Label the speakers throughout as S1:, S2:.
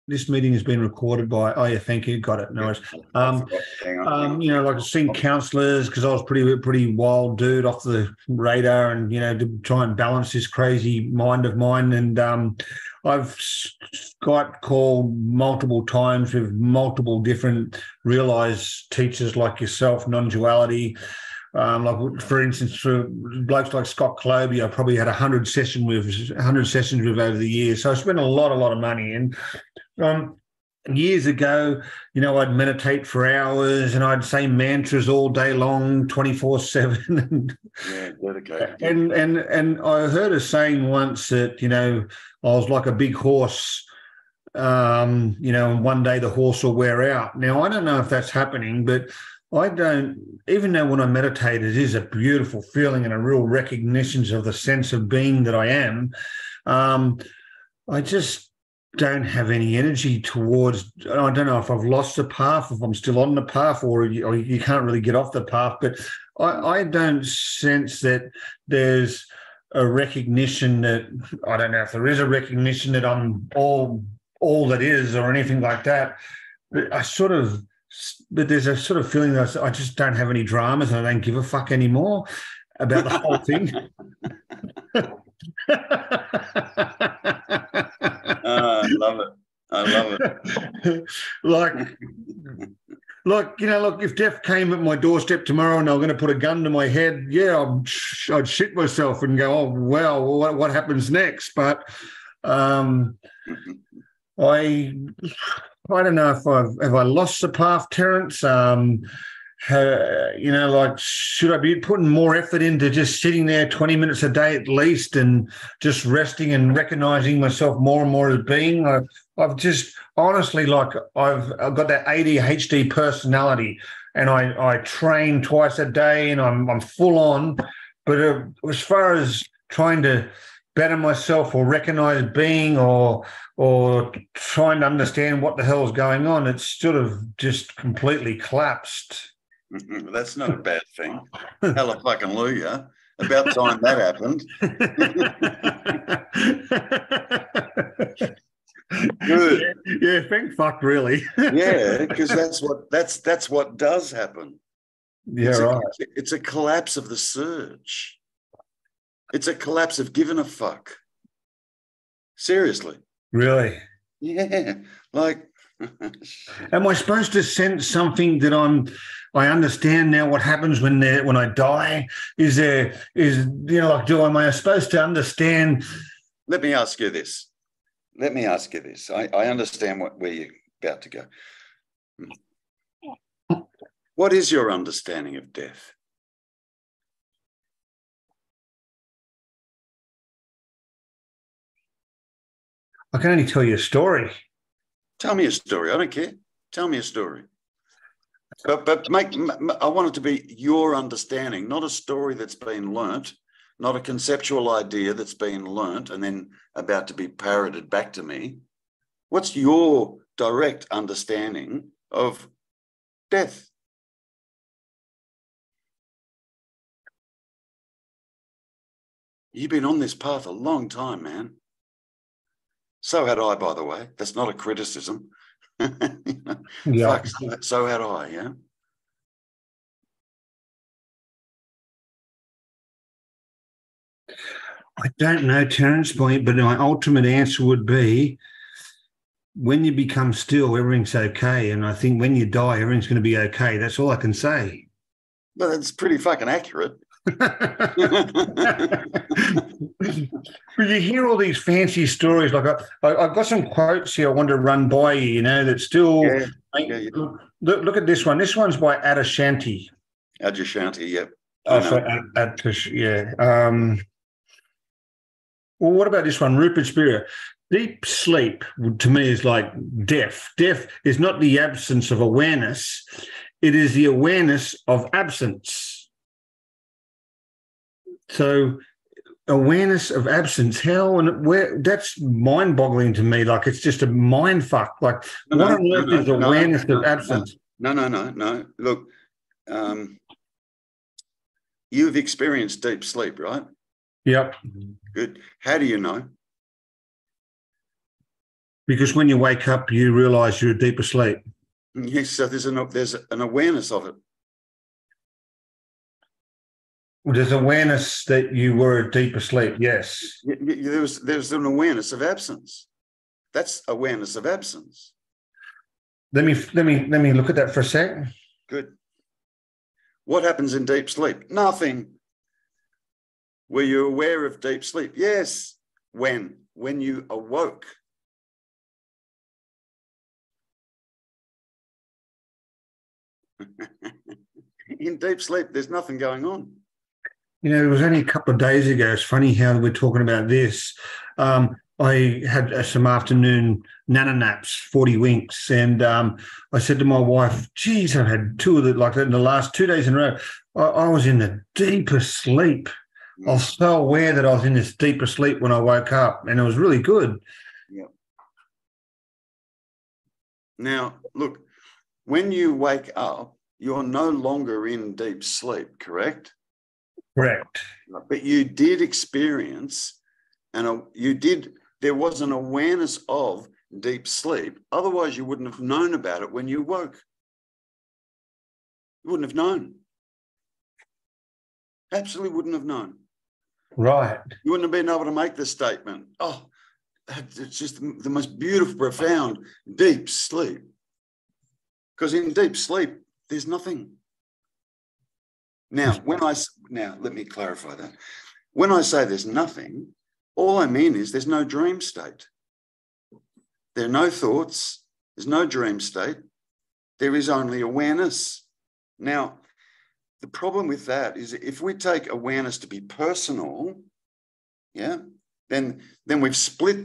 S1: This meeting has been recorded by. Oh yeah, thank you. Got it. No worries.
S2: Hang on.
S1: Like I've seen counsellors because I was pretty wild dude off the radar, and to try and balance this crazy mind of mine. And I've got called multiple times with multiple different realised teachers like yourself, non-duality. Like for instance, for blokes like Scott Cloby, I probably had 100 sessions with over the years. So I spent a lot of money. And years ago, I'd meditate for hours and I'd say mantras all day long, 24/7.
S2: Yeah, dedicated.
S1: And I heard a saying once that, I was like a big horse, and one day the horse will wear out. Now, I don't know if that's happening, but I don't, even though when I meditate, it is a beautiful feeling and a real recognition of the sense of being that I am. I just don't have any energy towards, I don't know if I've lost the path, if I'm still on the path, or you can't really get off the path, but I don't sense that there's a recognition that, I don't know if there is a recognition that I'm all that is or anything like that. But but there's a sort of feeling that I just don't have any dramas and I don't give a fuck anymore about the whole thing.
S2: I love it.
S1: Look, if death came at my doorstep tomorrow and they were going to put a gun to my head, yeah, I'd shit myself and go, oh, well, what happens next? But I don't know if have I lost the path, Terrence? Should I be putting more effort into just sitting there 20 minutes a day at least and just resting and recognizing myself more and more as being? I've just honestly, I've got that ADHD personality, and I train twice a day and I'm full on. But as far as trying to better myself or recognize being or trying to understand what the hell is going on, it's sort of just completely collapsed.
S2: That's not a bad thing. Hallelujah. About time that happened. Good.
S1: Yeah, thank fuck, really.
S2: Yeah, because that's what does happen.
S1: Yeah, right.
S2: It's a collapse of the surge. It's a collapse of giving a fuck. Seriously.
S1: Really?
S2: Yeah. Like,
S1: am I supposed to sense something that I understand now what happens when I die? Am I supposed to understand?
S2: Let me ask you this. I understand where you're about to go. What is your understanding of death?
S1: I can only tell you a story.
S2: Tell me a story. I don't care. Tell me a story. But I want it to be your understanding, not a story that's been learnt, not a conceptual idea that's been learnt and then about to be parroted back to me. What's your direct understanding of death? You've been on this path a long time, man. So had I, by the way. That's not a criticism.
S1: Yeah.
S2: Fuck, so had I, yeah.
S1: I don't know, Terrence, but my ultimate answer would be when you become still, everything's okay. And I think when you die, everything's going to be okay. That's all I can say.
S2: But it's pretty fucking accurate.
S1: But you hear all these fancy stories. Like I've got some quotes here I want to run by you, that still... Yeah. Look at this one. This one's by Adyashanti.
S2: Adyashanti, yep.
S1: Oh, sorry, yeah. Well, what about this one? Rupert Spira. Deep sleep, to me, is like death. Death is not the absence of awareness. It is the awareness of absence. So awareness of absence, how and where? That's mind-boggling to me. Like it's just a mind fuck. Like what on earth is awareness of absence?
S2: No. Look, you've experienced deep sleep, right?
S1: Yep.
S2: Good. How do you know?
S1: Because when you wake up, you realise you're deep asleep.
S2: Yes, so there's an awareness of it.
S1: There's awareness that you were deep asleep, yes.
S2: There's an awareness of absence. That's awareness of absence.
S1: Let me look at that for a sec.
S2: Good. What happens in deep sleep? Nothing. Were you aware of deep sleep? Yes. When you awoke. In deep sleep, there's nothing going on.
S1: You know, it was only a couple of days ago. It's funny how we're talking about this. I had some afternoon nana naps, 40 winks, and I said to my wife, geez, I've had two of the, like in the last 2 days in a row, I was in the deepest sleep. I was so aware that I was in this deeper sleep when I woke up, and it was really good.
S2: Yeah. Now, look, when you wake up, you're no longer in deep sleep, correct?
S1: Correct.
S2: But you did experience, and there was an awareness of deep sleep. Otherwise, you wouldn't have known about it when you woke. You wouldn't have known. Absolutely wouldn't have known.
S1: Right.
S2: You wouldn't have been able to make the statement, oh, it's just the most beautiful, profound, deep sleep. Because in deep sleep, there's nothing. Now, let me clarify that. When I say there's nothing, all I mean is there's no dream state. There are no thoughts. There's no dream state. There is only awareness. Now, the problem with that is if we take awareness to be personal, yeah, then we've split.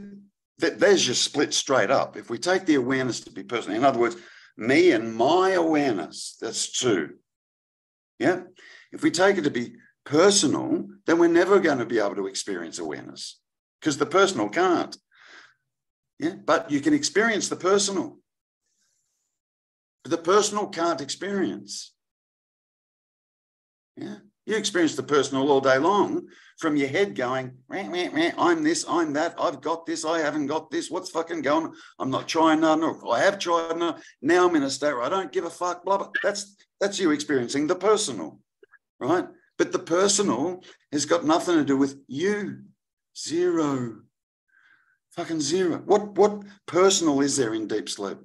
S2: There's your split straight up. If we take the awareness to be personal, in other words, me and my awareness, that's two. Yeah. If we take it to be personal, then we're never going to be able to experience awareness because the personal can't. Yeah. But you can experience the personal. The personal can't experience. Yeah. You experience the personal all day long from your head going, I'm this, I'm that, I've got this, I haven't got this, what's fucking going on? I'm not trying none, or I have tried none. Now I'm in a state where I don't give a fuck, blah, blah. That's you experiencing the personal, right? But the personal has got nothing to do with you. Zero. Fucking zero. What personal is there in deep sleep?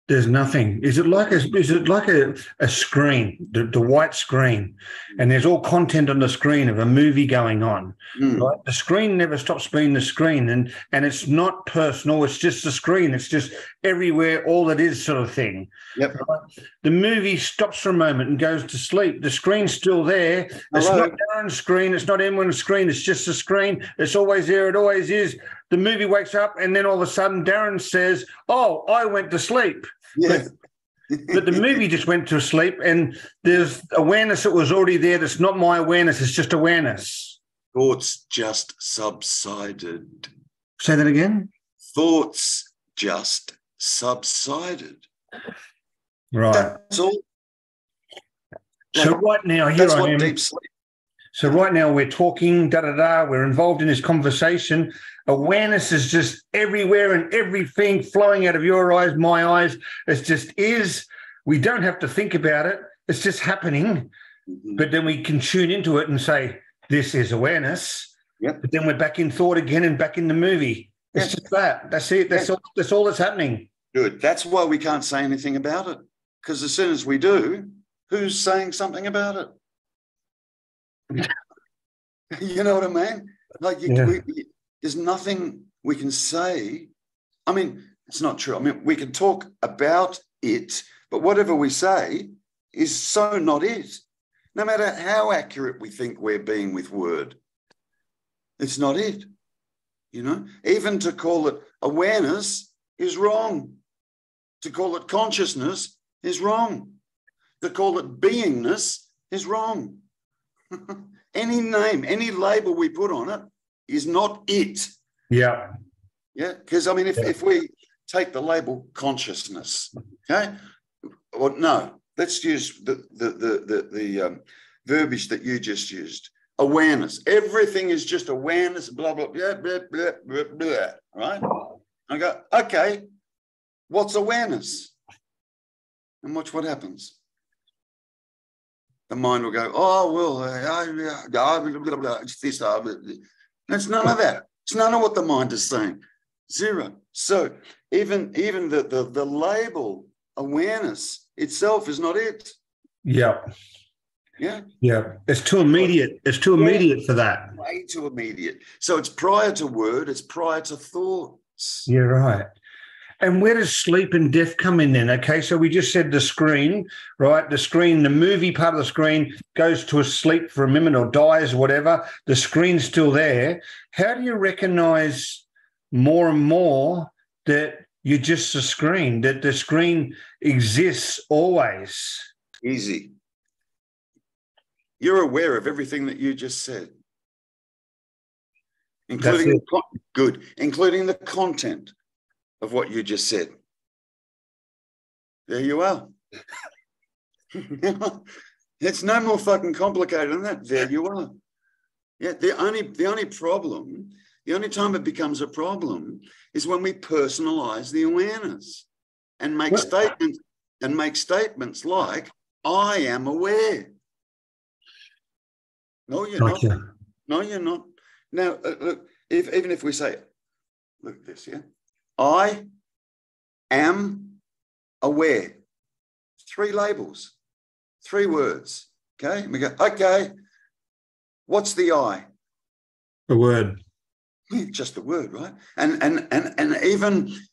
S1: There's nothing. Is it like a screen, the white screen, and there's all content on the screen of a movie going on? Right? The screen never stops being the screen, and it's not personal. It's just the screen. It's just everywhere, all it is, sort of thing.
S2: Yep.
S1: Right? The movie stops for a moment and goes to sleep. The screen's still there. It's not Darren's screen. It's not anyone's screen. It's just a screen. It's always there. It always is. The movie wakes up, and then all of a sudden, Darren says, "Oh, I went to sleep."
S2: Yeah.
S1: But the movie just went to sleep, and there's awareness that was already there. That's not my awareness. It's just awareness.
S2: Thoughts just subsided.
S1: Say that again.
S2: Thoughts just subsided.
S1: Right.
S2: That's all.
S1: So right now, here
S2: that's
S1: I
S2: what
S1: am.
S2: Deep sleep.
S1: So right now we're talking, we're involved in this conversation. Awareness is just everywhere and everything flowing out of your eyes, my eyes. It just is. We don't have to think about it. It's just happening. Mm-hmm. But then we can tune into it and say, this is awareness.
S2: Yep.
S1: But then we're back in thought again and back in the movie. It's just that. That's it. That's all that's happening.
S2: Good. That's why we can't say anything about it. Because as soon as we do, who's saying something about it? You know what I mean? Like, there's nothing we can say. I mean, it's not true. I mean, we can talk about it, but whatever we say is so not it. No matter how accurate we think we're being with word, it's not it. You know, even to call it awareness is wrong. To call it consciousness is wrong. To call it beingness is wrong. Any name, any label we put on it is not it.
S1: Yeah.
S2: Yeah. Because I mean, if we take the label consciousness, okay, or no, let's use the verbiage that you just used. Awareness. Everything is just awareness. Blah blah blah blah blah blah. blah, right? I go, okay, what's awareness? And watch what happens. The mind will go, oh, well, it's this. It's none of that. It's none of what the mind is saying. Zero. So even the label awareness itself is not it.
S1: Yeah.
S2: Yeah.
S1: Yeah. It's too immediate. It's too immediate for that.
S2: Way too immediate. So it's prior to word, it's prior to thoughts.
S1: Yeah, right. And where does sleep and death come in then? Okay, so we just said the screen, right? The screen, the movie part of the screen goes to a sleep for a minute or dies or whatever. The screen's still there. How do you recognize more and more that you're just a screen, that the screen exists always?
S2: Easy. You're aware of everything that you just said, including the content of what you just said. There you are. It's no more fucking complicated than that. There you are. Yeah, the only problem, the only time it becomes a problem is when we personalize the awareness and make statements like, I am aware. No, you're not. No, you're not. Now, look, even if we say, look at this, yeah? I am aware. 3 labels, 3 words. Okay. And we go, okay, what's the I?
S1: The word.
S2: Just the word, right? And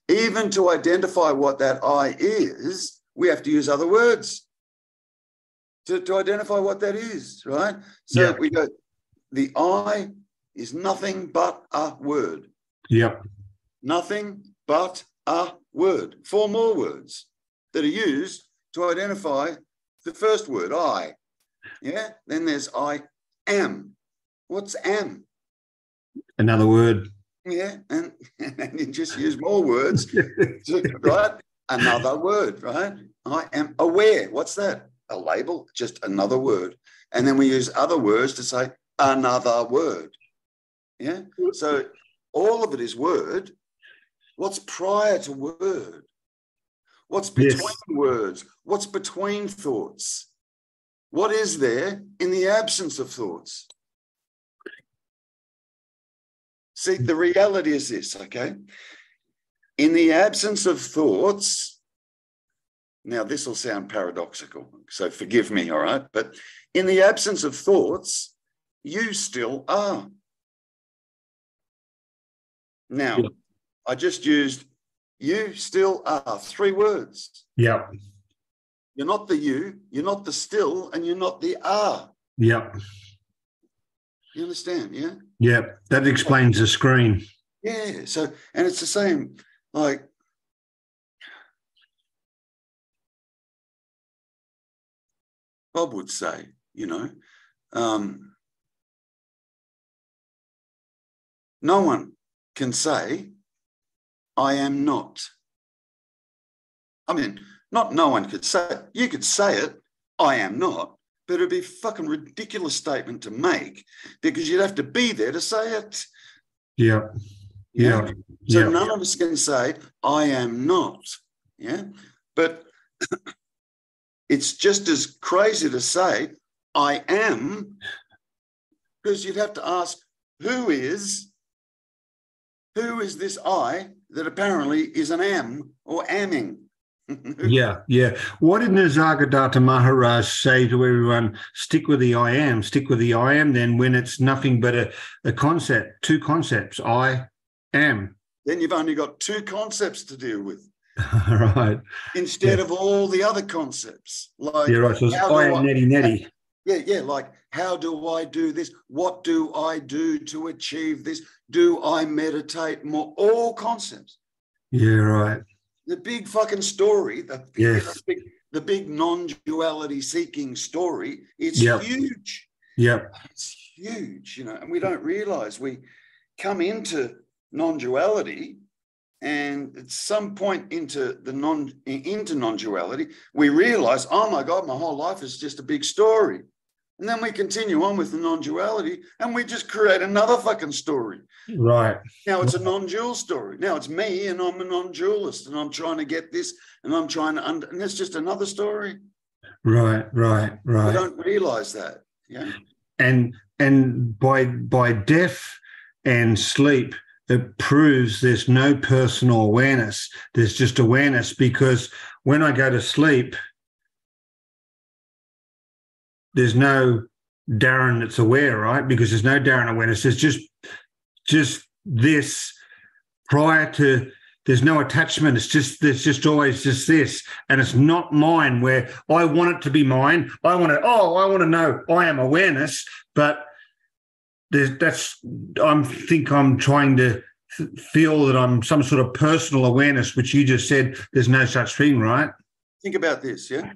S2: even to identify what that I is, we have to use other words to identify what that is, right? So we go, the I is nothing but a word.
S1: Yep.
S2: Nothing but a word. 4 more words that are used to identify the first word, I. Yeah. Then there's I am. What's am?
S1: Another word.
S2: Yeah. And you just use more words, right? Another word, right? I am aware. What's that? A label, just another word. And then we use other words to say another word. Yeah. So all of it is word. What's prior to word? What's between words? What's between thoughts? What is there in the absence of thoughts? See, the reality is this, okay? In the absence of thoughts, now this will sound paradoxical, so forgive me, all right? But in the absence of thoughts, you still are. Now, I just used you still are, 3 words.
S1: Yeah.
S2: You're not the you, you're not the still, and you're not the are.
S1: Yeah.
S2: You understand, yeah?
S1: Yeah, that explains the screen.
S2: Yeah, so, and it's the same, like, Bob would say, you know, no one can say, I am not. I mean, not no one could say it. You could say it, I am not, but it'd be a fucking ridiculous statement to make because you'd have to be there to say it.
S1: Yeah. Yeah.
S2: So none of us can say, I am not. Yeah. But it's just as crazy to say, I am, because you'd have to ask, who is this I that apparently is an am or amming?
S1: Yeah. What did Nisargadatta Maharaj say to everyone? Stick with the I am. Stick with the I am. Then when it's nothing but a concept, 2 concepts, I am. Then
S2: you've only got 2 concepts to deal with.
S1: Right.
S2: Instead of all the other concepts. Like,
S1: right. So it's I am netty.
S2: Yeah. Like, how do I do this? What do I do to achieve this? Do I meditate more? All concepts.
S1: Yeah, right.
S2: The big fucking story, the big non-duality seeking story, it's huge.
S1: Yep.
S2: It's huge, you know, and we don't realize we come into non-duality, and at some point into non-duality, we realize, oh my God, my whole life is just a big story. And then we continue on with the non-duality and we just create another fucking story.
S1: Right.
S2: Now it's a non-dual story. Now it's me and I'm a non-dualist and I'm trying to get this and I'm trying to, and it's just another story.
S1: Right.
S2: We don't realize that. Yeah.
S1: And by death and sleep, it proves there's no personal awareness. There's just awareness, because when I go to sleep, there's no Darren that's aware, right? Because there's no Darren awareness. There's just this prior to, there's no attachment. There's just always just this. And it's not mine, where I want it to be mine. I want to know I am awareness, but I'm trying to feel that I'm some sort of personal awareness, which you just said there's no such thing, right?
S2: Think about this, yeah?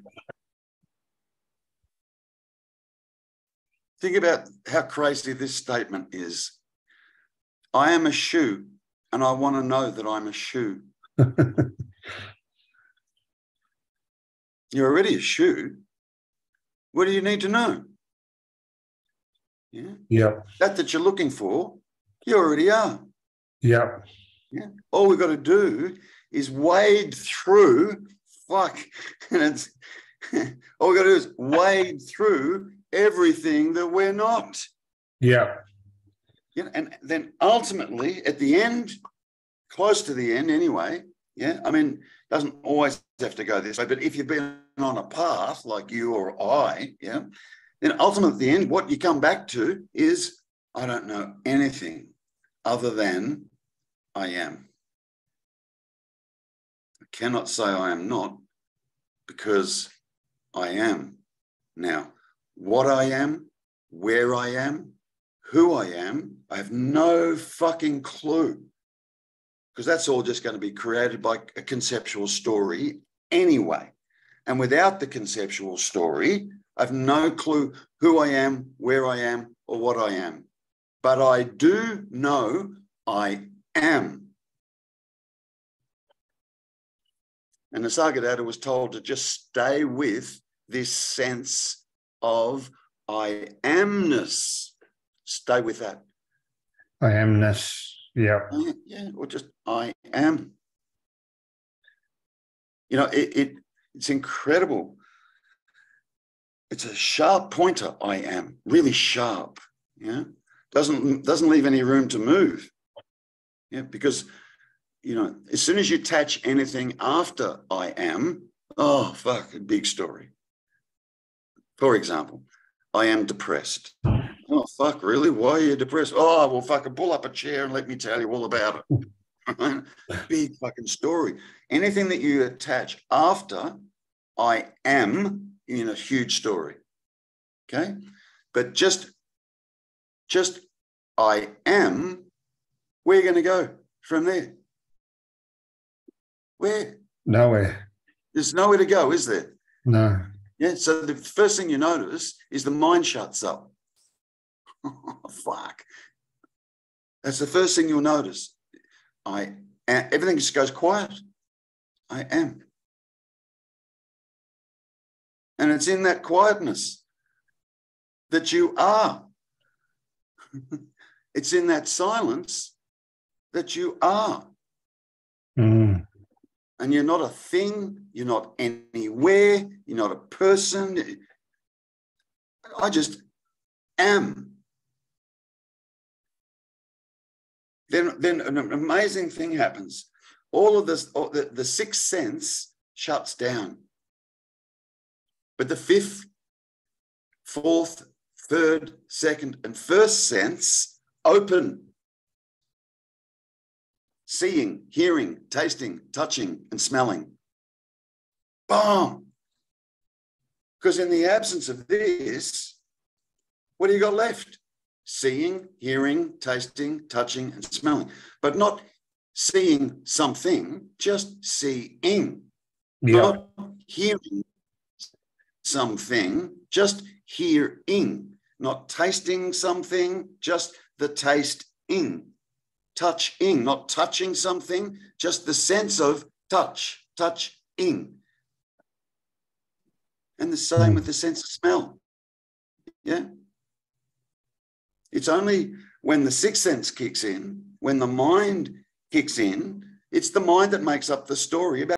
S2: Think about how crazy this statement is. I am a shoe, and I want to know that I'm a shoe. You're already a shoe. What do you need to know? Yeah.
S1: Yep.
S2: That you're looking for, you already are.
S1: Yep.
S2: Yeah. All we've got to do is wade through, and it's all we've got to do is wade through everything that we're not.
S1: Yeah.
S2: Yeah. And then ultimately at the end, close to the end anyway, yeah. I mean, it doesn't always have to go this way, but if you've been on a path like you or I, yeah, then ultimately at the end, what you come back to is, I don't know anything other than I am. I cannot say I am not, because I am. Now, what I am, where I am, who I am, I have no fucking clue, because that's all just going to be created by a conceptual story anyway. And without the conceptual story, I have no clue who I am, where I am, or what I am. But I do know I am. And Nisargadatta was told to just stay with this sense of I amness. Stay with that.
S1: I amness. Yeah.
S2: Yeah, or just I am. You know, it's incredible. It's a sharp pointer, I am, really sharp. Yeah. Doesn't leave any room to move. Yeah, because, you know, as soon as you attach anything after I am, oh, fuck, a big story. For example, I am depressed. Oh, fuck, really? Why are you depressed? Oh, well, fucking pull up a chair and let me tell you all about it. Big fucking story. Anything that you attach after I am, in a huge story. Okay? But just I am, where are you going to go from there? Where?
S1: Nowhere.
S2: There's nowhere to go, is there?
S1: No.
S2: Yeah, so the first thing you notice is the mind shuts up. Oh, fuck. That's the first thing you'll notice. Everything just goes quiet. I am. And it's in that quietness that you are. It's in that silence that you are.
S1: Mm.
S2: And you're not a thing, you're not anywhere, you're not a person. I just am. Then an amazing thing happens. All of this, the sixth sense shuts down. But the fifth, fourth, third, second, and first sense open. Seeing, hearing, tasting, touching, and smelling. Boom. Because in the absence of this, what do you got left? Seeing, hearing, tasting, touching, and smelling. But not seeing something, just seeing.
S1: Yeah.
S2: Not hearing something, just hearing. Not tasting something, just the tasting. Touching, not touching something, just the sense of touching. And the same with the sense of smell. Yeah. It's only when the sixth sense kicks in, when the mind kicks in, it's the mind that makes up the story about